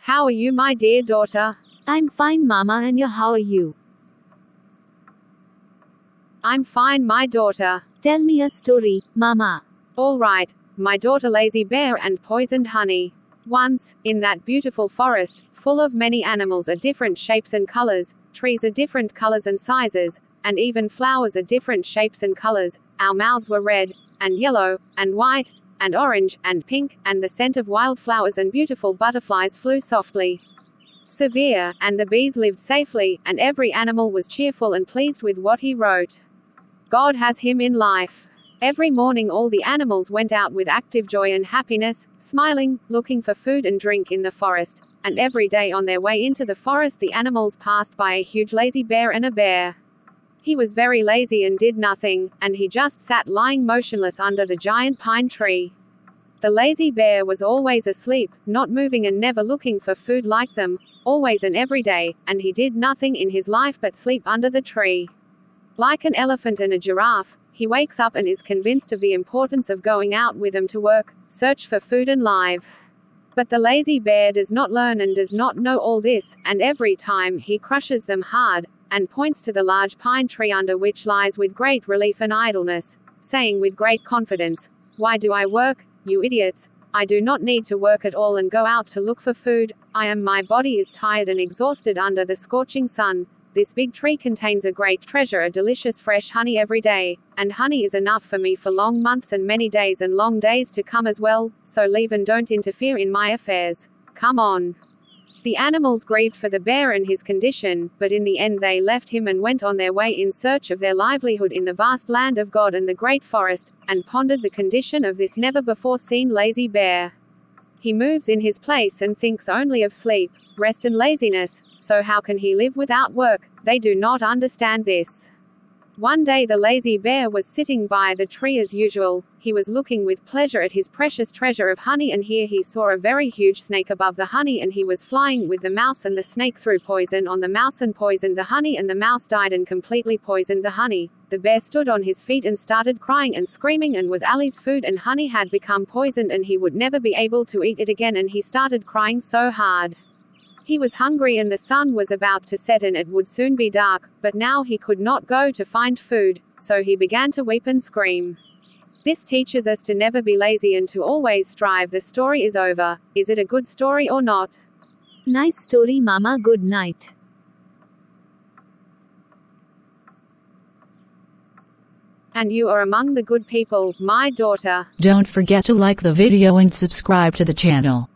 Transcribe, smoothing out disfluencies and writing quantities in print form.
How are you, my dear daughter? I'm fine, Mama, and how are you? I'm fine, my daughter. Tell me a story, Mama. All right, my daughter Lazy Bear and Poisoned Honey. Once, in that beautiful forest, full of many animals of different shapes and colors, trees of different colors and sizes, and even flowers of different shapes and colors, our mouths were red, and yellow, and white, and orange, and pink, and the scent of wildflowers and beautiful butterflies flew softly. Severe, and the bees lived safely, and every animal was cheerful and pleased with what he wrote. God has him in life. Every morning all the animals went out with active joy and happiness, smiling, looking for food and drink in the forest, and every day on their way into the forest the animals passed by a huge lazy bear and a bear. He was very lazy and did nothing, and he just sat lying motionless under the giant pine tree. The lazy bear was always asleep, not moving and never looking for food like them, always and every day, and he did nothing in his life but sleep under the tree. Like an elephant and a giraffe, he wakes up and is convinced of the importance of going out with them to work, search for food and live. But the lazy bear does not learn and does not know all this, and every time he crushes them hard, and points to the large pine tree under which lies with great relief and idleness, saying with great confidence, "Why do I work, you idiots? I do not need to work at all and go out to look for food. My body is tired and exhausted under the scorching sun. This big tree contains a great treasure of delicious fresh honey every day, and honey is enough for me for long months and many days and long days to come as well, so leave and don't interfere in my affairs. Come on." The animals grieved for the bear and his condition, but in the end they left him and went on their way in search of their livelihood in the vast land of God and the great forest, and pondered the condition of this never-before-seen lazy bear. He moves in his place and thinks only of sleep, rest and laziness, so how can he live without work? They do not understand this. One day the lazy bear was sitting by the tree as usual. He was looking with pleasure at his precious treasure of honey, and here he saw a very huge snake above the honey, and he was flying with the mouse, and the snake threw poison on the mouse and poisoned the honey, and the mouse died and completely poisoned the honey. The bear stood on his feet and started crying and screaming, and was Ali's food and honey had become poisoned and he would never be able to eat it again, and he started crying so hard. He was hungry and the sun was about to set and it would soon be dark, but now he could not go to find food, so he began to weep and scream. This teaches us to never be lazy and to always strive. The story is over. Is it a good story or not? Nice story, Mama. Good night. And you are among the good people, my daughter. Don't forget to like the video and subscribe to the channel.